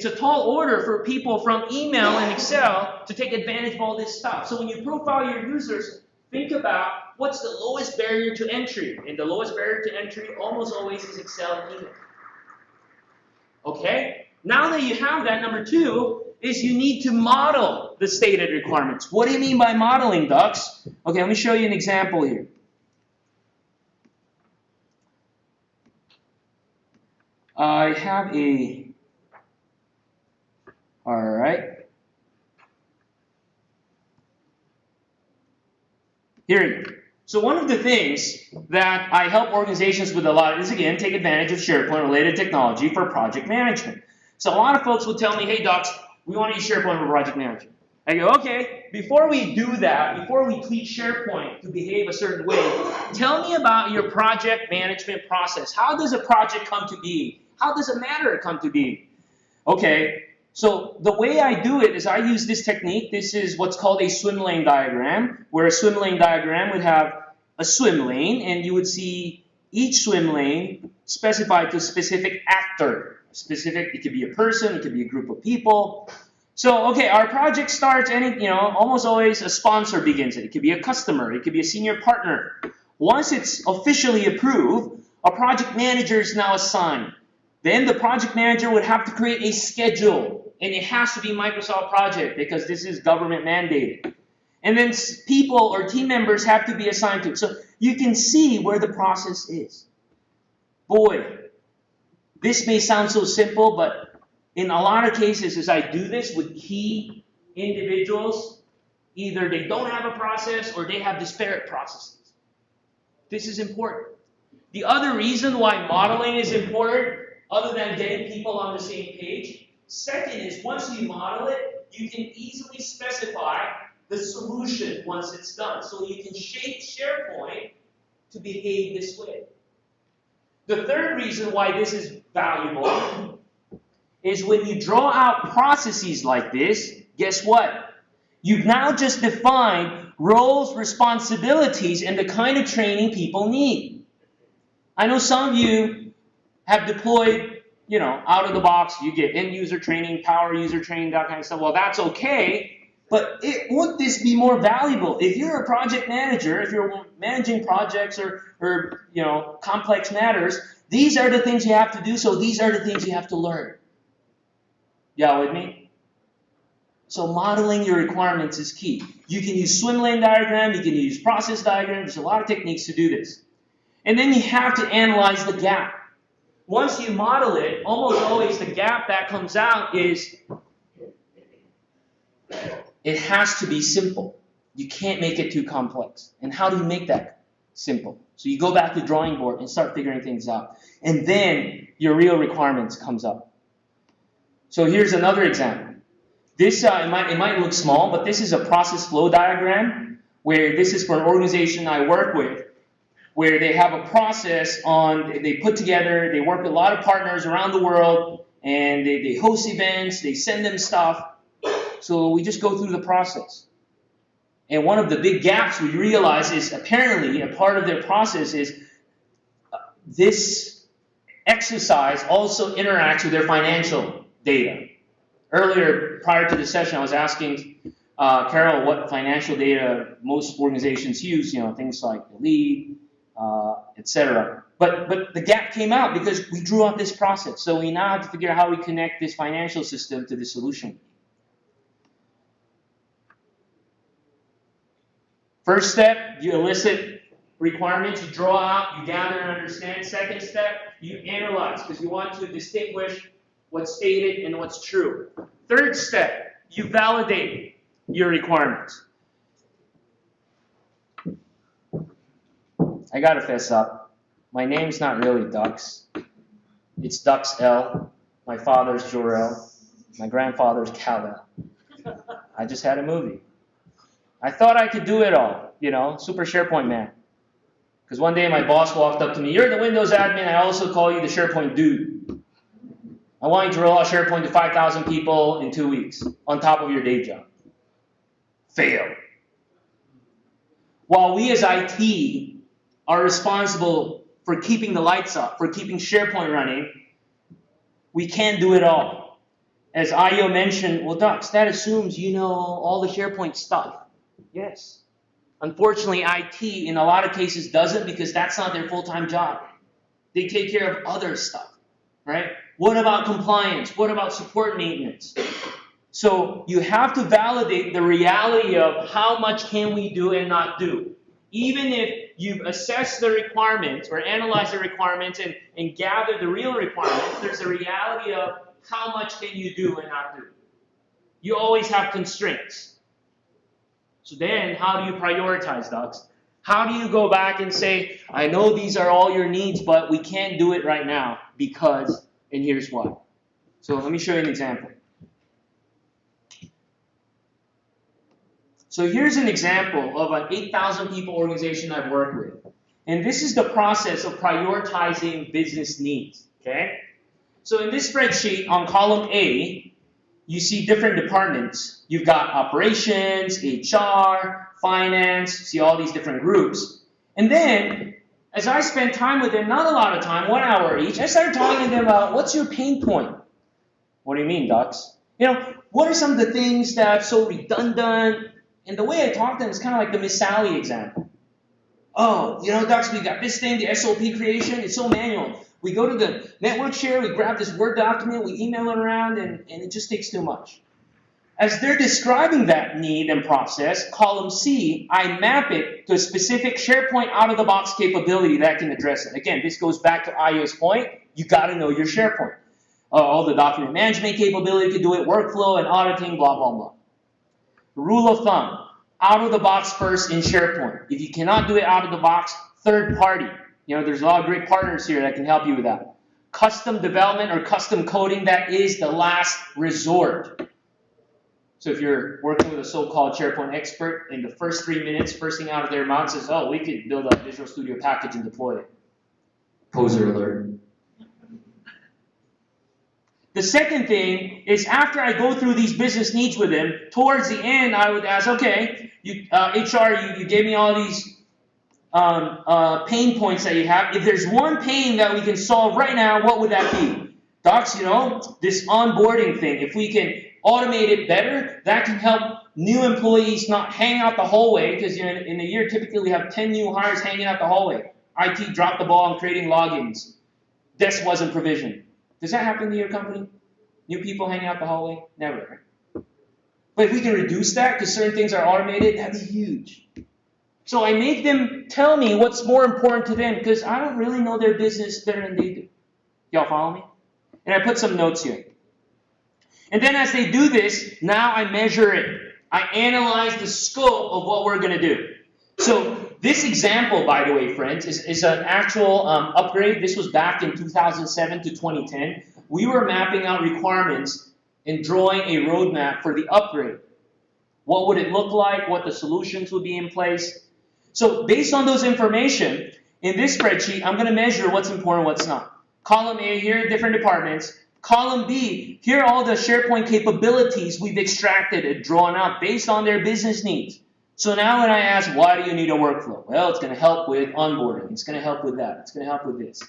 a tall order for people from email and Excel to take advantage of all this stuff. So when you profile your users, think about what's the lowest barrier to entry. And the lowest barrier to entry almost always is Excel and email. Okay? Now that you have that, number two is you need to model the stated requirements. What do you mean by modeling, ducks? Okay, let me show you an example here. I have all right. Here. So one of the things that I help organizations with a lot is, again, take advantage of SharePoint-related technology for project management. So a lot of folks will tell me, hey, docs, we want to use SharePoint for project management. I go, okay, before we do that, before we tweak SharePoint to behave a certain way, tell me about your project management process. How does a project come to be? How does a matter come to be? Okay, so the way I do it is I use this technique. This is what's called a swim lane diagram, where a swim lane diagram would have a swim lane, and you would see each swim lane specified to a specific actor. It could be a person, it could be a group of people. So, okay, our project starts, almost always a sponsor begins it. It could be a customer, it could be a senior partner. Once it's officially approved, a project manager is now assigned. Then the project manager would have to create a schedule, and it has to be Microsoft project because this is government mandated. And then people or team members have to be assigned to it. So you can see where the process is. Boy, this may sound so simple, but in a lot of cases, as I do this with key individuals, either they don't have a process or they have disparate processes. This is important. The other reason why modeling is important, other than getting people on the same page, second is once you model it, you can easily specify the solution once it's done. So you can shape SharePoint to behave this way. The third reason why this is valuable is when you draw out processes like this, guess what? You've now just defined roles, responsibilities, and the kind of training people need. I know some of you have deployed, out of the box, you get end user training, power user training, that kind of stuff. Well, that's okay, but wouldn't this be more valuable? If you're a project manager, if you're managing projects or complex matters, these are the things you have to do, so these are the things you have to learn. Y'all with me? So modeling your requirements is key. You can use swim lane diagram, you can use process diagram, there's a lot of techniques to do this. And then you have to analyze the gap. Once you model it, almost always the gap that comes out is it has to be simple. You can't make it too complex. And how do you make that simple? So you go back to the drawing board and start figuring things out. And then your real requirements comes up. So here's another example. This it might look small, but this is a process flow diagram where this is for an organization I work with, where they have a process they put together, they work with a lot of partners around the world, and they host events, they send them stuff. So we just go through the process. And one of the big gaps we realize is apparently a part of their process is this exercise also interacts with their financial data. Earlier, prior to the session, I was asking Carol what financial data most organizations use, things like Elicit, etc. But the gap came out because we drew out this process. So we now have to figure out how we connect this financial system to the solution. First step, you elicit requirements, you draw out, you gather and understand. Second step, you analyze because you want to distinguish what's stated and what's true. Third step, you validate your requirements. I gotta fess up. My name's not really Dux. It's Dux L. My father's Jor-El. My grandfather's Kal-El. I just had a movie. I thought I could do it all, you know, super SharePoint man. Because one day my boss walked up to me, "You're the Windows admin, I also call you the SharePoint dude. I want you to roll out SharePoint to 5,000 people in 2 weeks, on top of your day job." Fail. While we as IT are responsible for keeping the lights up, for keeping SharePoint running, we can't do it all. As Ayo mentioned, well, Dux, that assumes you know all the SharePoint stuff. Yes. Unfortunately, IT in a lot of cases doesn't, because that's not their full-time job. They take care of other stuff, right? What about compliance? What about support maintenance? So you have to validate the reality of how much can we do and not do. Even if you've assessed the requirements or analyzed the requirements and gathered the real requirements, there's a reality of how much can you do and not do. You always have constraints. So then, how do you prioritize, Dux? How do you go back and say, I know these are all your needs, but we can't do it right now because, and here's why. So let me show you an example. So here's an example of an 8,000 people organization I've worked with. And this is the process of prioritizing business needs, okay? So in this spreadsheet, on column A, you see different departments. You've got operations, HR, finance, you see all these different groups. And then, as I spend time with them, not a lot of time, 1 hour each, I started talking to them about, what's your pain point? What do you mean, Dux? You know, what are some of the things that are so redundant? And the way I talk to them is kind of like the Miss Sally example. Oh, you know, Dux, we got this thing, the SOP creation, it's so manual. We go to the network share, we grab this Word document, we email it around, and it just takes too much. As they're describing that need and process, column C, I map it to a specific SharePoint out-of-the-box capability that can address it. Again, this goes back to Ayo's point. You got to know your SharePoint. All the document management capability can do it, workflow and auditing, blah, blah, blah. Rule of thumb, out-of-the-box first in SharePoint. If you cannot do it out of the box, third party. You know, there's a lot of great partners here that can help you with that. Custom development or custom coding, that is the last resort. So if you're working with a so-called SharePoint expert, in the first 3 minutes, first thing out of their mouth says, oh, we could build a Visual Studio package and deploy it. Poser alert. The second thing is, after I go through these business needs with them, towards the end, I would ask, okay, HR, you gave me all these pain points that you have. If there's one pain that we can solve right now, what would that be? Docs, you know, this onboarding thing, if we can automate it better, that can help new employees not hang out the hallway, because you know, in a year, typically we have 10 new hires hanging out the hallway. IT dropped the ball on creating logins. Desk wasn't provisioned. Does that happen to your company? New people hanging out the hallway? Never. But if we can reduce that, because certain things are automated, that'd be huge. So I make them tell me what's more important to them, because I don't really know their business better than they do. Y'all follow me? And I put some notes here. And then as they do this, now I measure it. I analyze the scope of what we're going to do. So this example, by the way, friends, is an actual upgrade. This was back in 2007 to 2010. We were mapping out requirements and drawing a roadmap for the upgrade. What would it look like? What the solutions would be in place? So based on those information, in this spreadsheet, I'm going to measure what's important, what's not. Column A, here are different departments. Column B, here are all the SharePoint capabilities we've extracted and drawn out based on their business needs. So now when I ask, why do you need a workflow? Well, it's going to help with onboarding. It's going to help with that. It's going to help with this.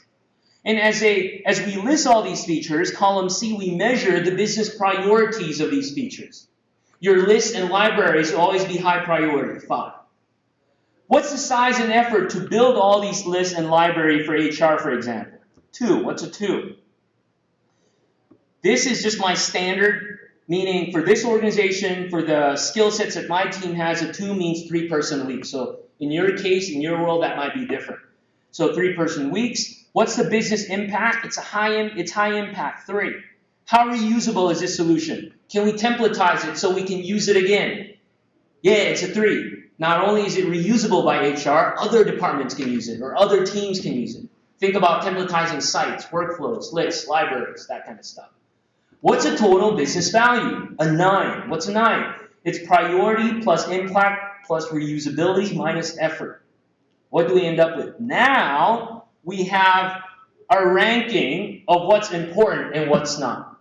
And as we list all these features, column C, we measure the business priorities of these features. Your lists and libraries will always be high priority, 5. What's the size and effort to build all these lists and library for HR, for example? 2. What's a 2? This is just my standard, meaning for this organization, for the skill sets that my team has, a 2 means 3-person week. So in your case, in your world, that might be different. So 3-person weeks. What's the business impact? It's high impact, 3. How reusable is this solution? Can we templatize it so we can use it again? Yeah, it's a 3. not only is it reusable by HR, other departments can use it, or other teams can use it. Think about templatizing sites, workflows, lists, libraries, that kind of stuff. What's a total business value? A 9. What's a 9? It's priority plus impact plus reusability minus effort. What do we end up with? Now we have a ranking of what's important and what's not.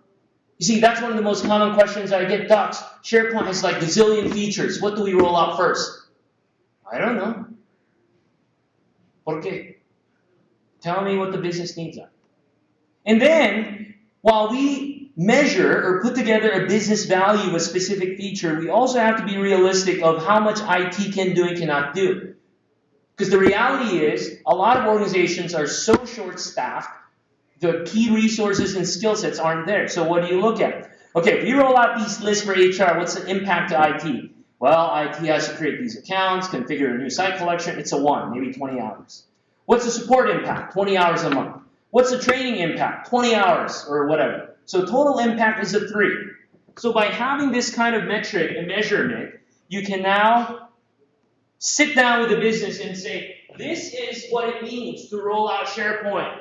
You see, that's one of the most common questions I get. Docs, SharePoint has like a gazillion features. What do we roll out first? I don't know. ¿Por qué? Tell me what the business needs are. And then, while we measure or put together a business value of a specific feature, we also have to be realistic of how much IT can do and cannot do. Because the reality is, a lot of organizations are so short-staffed, the key resources and skill sets aren't there. So what do you look at? Okay, if you roll out these lists for HR, what's the impact to IT? Well, IT has to create these accounts, configure a new site collection. It's a 1, maybe 20 hours. What's the support impact? 20 hours a month. What's the training impact? 20 hours or whatever. So total impact is a 3. So by having this kind of metric and measurement, you can now sit down with the business and say, this is what it means to roll out SharePoint.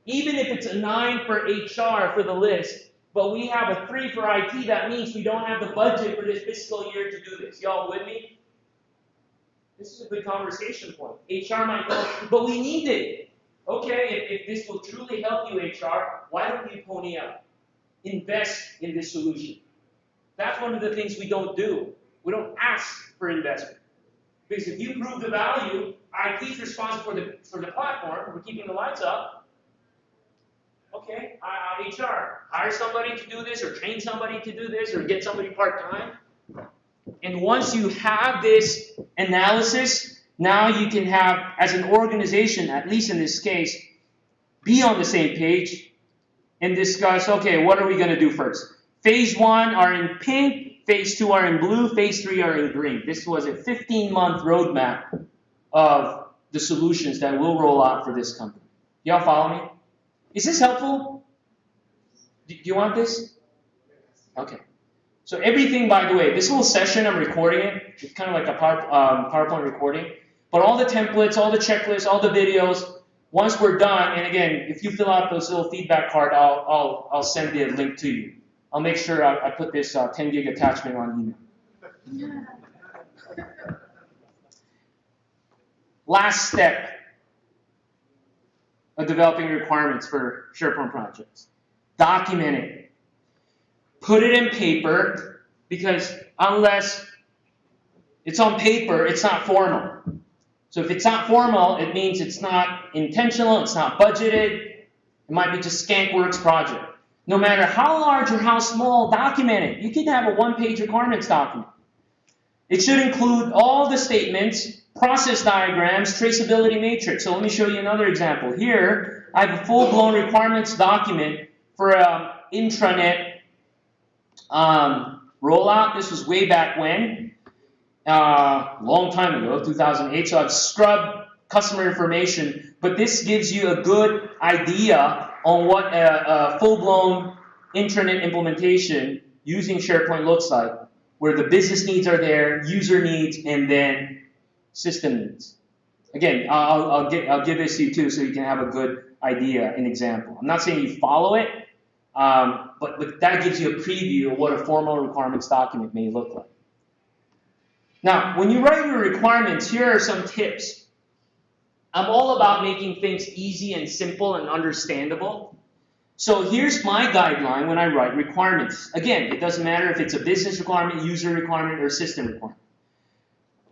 Even if it's a 9 for HR for the list, but we have a 3 for IT, that means we don't have the budget for this fiscal year to do this. Y'all with me? This is a good conversation point. HR might go, but we need it. Okay, if this will truly help you, HR, why don't you pony up? Invest in this solution. That's one of the things we don't do. We don't ask for investment. Because if you prove the value, IT's responsible for the platform, for keeping the lights up. Okay, HR, hire somebody to do this, or train somebody to do this, or get somebody part-time. And once you have this analysis, now you can have, as an organization, at least in this case, be on the same page and discuss, okay, what are we going to do first? Phase 1 are in pink, phase 2 are in blue, phase 3 are in green. This was a 15-month roadmap of the solutions that we'll roll out for this company. Y'all follow me? Is this helpful? Do you want this? Okay. So everything, by the way, this whole session, I'm recording it. It's kind of like a PowerPoint recording. But all the templates, all the checklists, all the videos, once we're done, and again, if you fill out those little feedback card, I'll send the link to you. I'll make sure I put this 10 gig attachment on email. Last step of developing requirements for SharePoint projects. Document it. Put it in paper, because unless it's on paper, it's not formal. So if it's not formal, it means it's not intentional, it's not budgeted, it might be just Skankworks project. No matter how large or how small, document it. You can have a one-page requirements document. It should include all the statements, process diagrams, traceability matrix. So let me show you another example. Here, I have a full-blown requirements document for an intranet rollout. This was way back when, long time ago, 2008. So I've scrubbed customer information, but this gives you a good idea on what a full-blown intranet implementation using SharePoint looks like, where the business needs are there, user needs, and then system needs. Again, I'll give this to you too, so you can have a good idea, an example. I'm not saying you follow it, but that gives you a preview of what a formal requirements document may look like. Now, when you write your requirements, here are some tips. I'm all about making things easy and simple and understandable. So here's my guideline when I write requirements. Again, it doesn't matter if it's a business requirement, user requirement, or system requirement.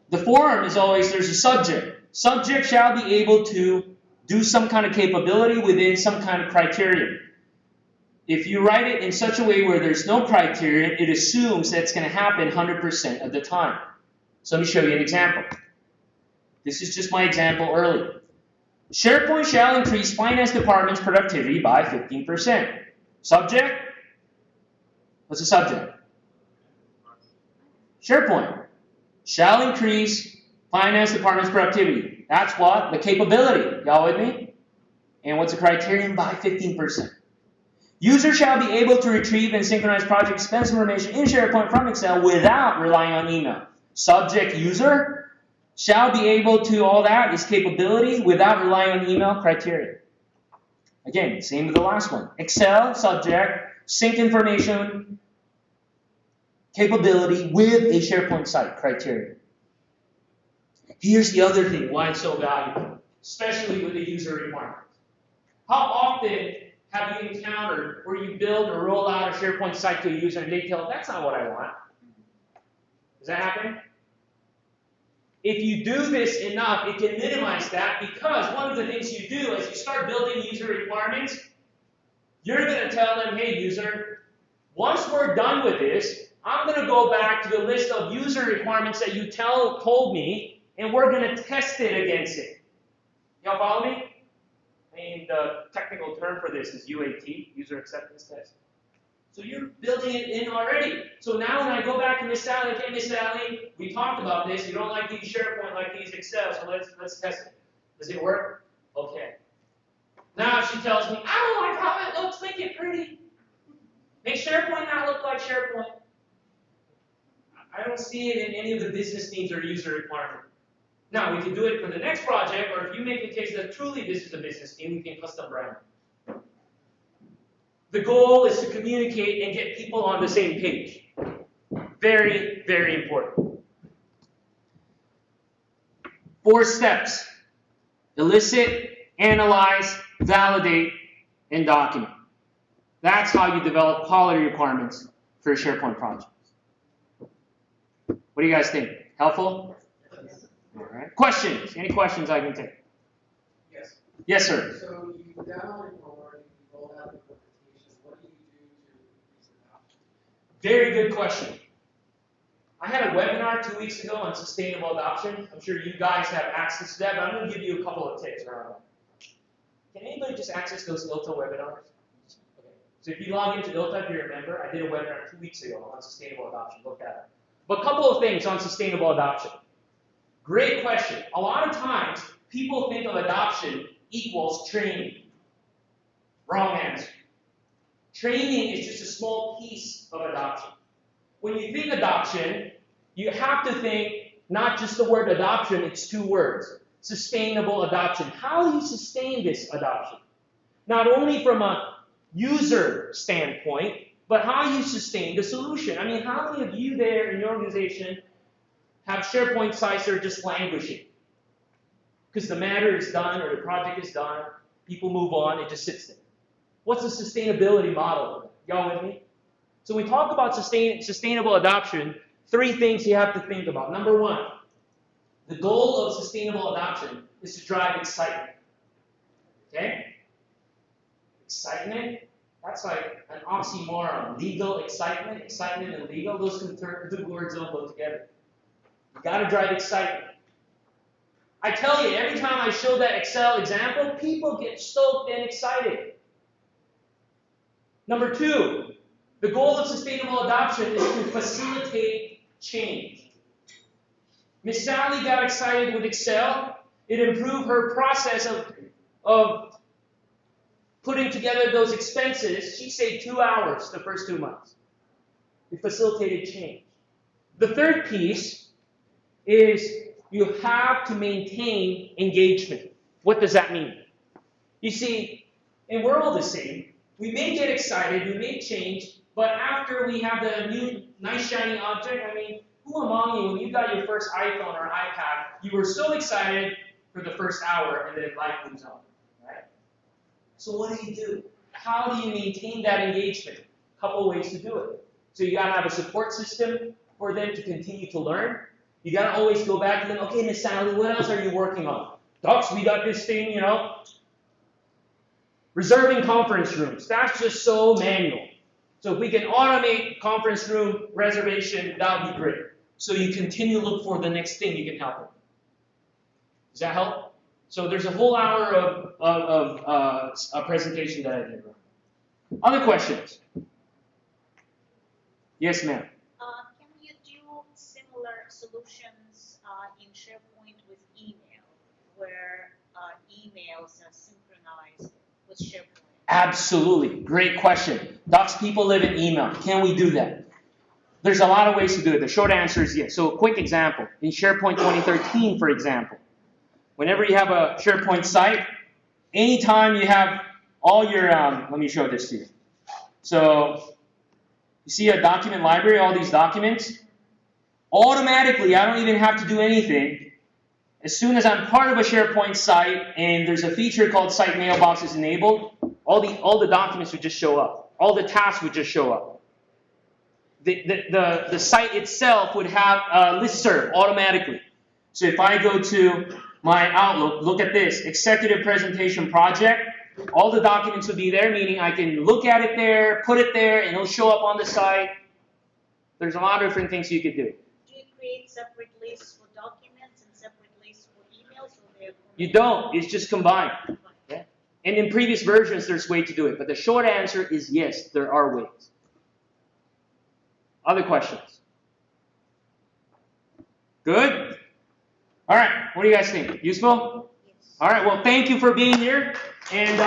The form is always, there's a subject. Subject shall be able to do some kind of capability within some kind of criterion. If you write it in such a way where there's no criterion, it assumes that it's going to happen 100% of the time. So let me show you an example. This is just my example earlier. SharePoint shall increase finance department's productivity by 15%. Subject? What's the subject? SharePoint shall increase finance department's productivity. That's what? The capability. Y'all with me? And what's the criterion? By 15%. User shall be able to retrieve and synchronize project expense information in SharePoint from Excel without relying on email. Subject user shall be able to, all that is capability without relying on email criteria. Again, same with the last one. Excel, subject, sync information, capability with a SharePoint site criteria. Here's the other thing, why it's so valuable, especially with the user requirements. How often have you encountered where you build or roll out a SharePoint site to a user and they tell, that's not what I want? Does that happen? If you do this enough, it can minimize that, because one of the things you do as you start building user requirements, you're going to tell them, hey, user, once we're done with this, I'm going to go back to the list of user requirements that you told me, and we're going to test it against it. Y'all follow me? I mean, the technical term for this is UAT, user acceptance test. So you're building it in already. So now when I go back to Miss Sally, okay, Miss Sally, we talked about this. You don't like these SharePoint, like these Excel, so let's test it. Does it work? Okay. Now she tells me, I don't like how it looks. Make it pretty. Make SharePoint not look like SharePoint. I don't see it in any of the business needs or user requirement. Now, we can do it for the next project, or if you make the case that truly this is a business need, we can custom brand it. The goal is to communicate and get people on the same page. Very, very important. 4 steps. Elicit, analyze, validate, and document. That's how you develop quality requirements for a SharePoint project. What do you guys think? Helpful? All right. Questions? Any questions I can take? Yes. Yes, sir. So you download or you roll out the implementation. What do you do to increase adoption? Very good question. I had a webinar 2 weeks ago on sustainable adoption. I'm sure you guys have access to that, but I'm going to give you a couple of tips around that. Can anybody just access those ILTA webinars? Okay. So if you log into ILTA, if you remember, I did a webinar 2 weeks ago on sustainable adoption. Look at it. But a couple of things on sustainable adoption. Great question. A lot of times, people think of adoption equals training. Wrong answer. Training is just a small piece of adoption. When you think adoption, you have to think not just the word adoption, it's 2 words. Sustainable adoption. How do you sustain this adoption? Not only from a user standpoint, but how you sustain the solution. I mean, how many of you there in your organization have SharePoint sites that are just languishing? Because the matter is done or the project is done, people move on, it just sits there. What's the sustainability model? Y'all with me? So when we talk about sustainable adoption, 3 things you have to think about. Number 1, the goal of sustainable adoption is to drive excitement. Okay? Excitement? That's like an oxymoron. Legal excitement, excitement and legal, those 2 words don't go together. You got to drive excitement. I tell you, every time I show that Excel example, people get stoked and excited. Number 2, the goal of sustainable adoption is to facilitate change. Miss Sally got excited with Excel. It improved her process of putting together those expenses. She saved 2 hours the first 2 months. It facilitated change. The 3rd piece is you have to maintain engagement. What does that mean? You see, and we're all the same. We may get excited, we may change, but after we have the new nice shiny object, I mean, who among you, when you got your first iPhone or iPad, you were so excited for the first hour and then life moves on, right? So what do? How do you maintain that engagement? A couple ways to do it. So you got to have a support system for them to continue to learn. You got to always go back to them, okay, Miss Sally, what else are you working on? Docs, we got this thing, you know. Reserving conference rooms. That's just so manual. So if we can automate conference room reservation, that would be great. So you continue to look for the next thing you can help with. Does that help? So there's a whole hour of a presentation that I did. Other questions? Yes, ma'am. Can you do similar solutions in SharePoint with email, where emails are synchronized with SharePoint? Absolutely. Great question. Docs people live in email. Can we do that? There's a lot of ways to do it. The short answer is yes. So a quick example. In SharePoint 2013, for example, whenever you have a SharePoint site, anytime you have all your, let me show this to you. So you see a document library, all these documents. Automatically, I don't even have to do anything. As soon as I'm part of a SharePoint site and there's a feature called Site Mailboxes enabled, all the documents would just show up. All the tasks would just show up. The site itself would have a listserv automatically. So if I go to my Outlook, look at this, Executive Presentation Project, all the documents would be there, meaning I can look at it there, put it there, and it'll show up on the site. There's a lot of different things you could do. Do you create separate lists for documents and separate lists for emails? Or they're You don't. It's just combined. Okay? And in previous versions, there's a way to do it. But the short answer is yes, there are ways. Other questions? Good? All right. What do you guys think? Useful? Yes. All right. Well, thank you for being here. And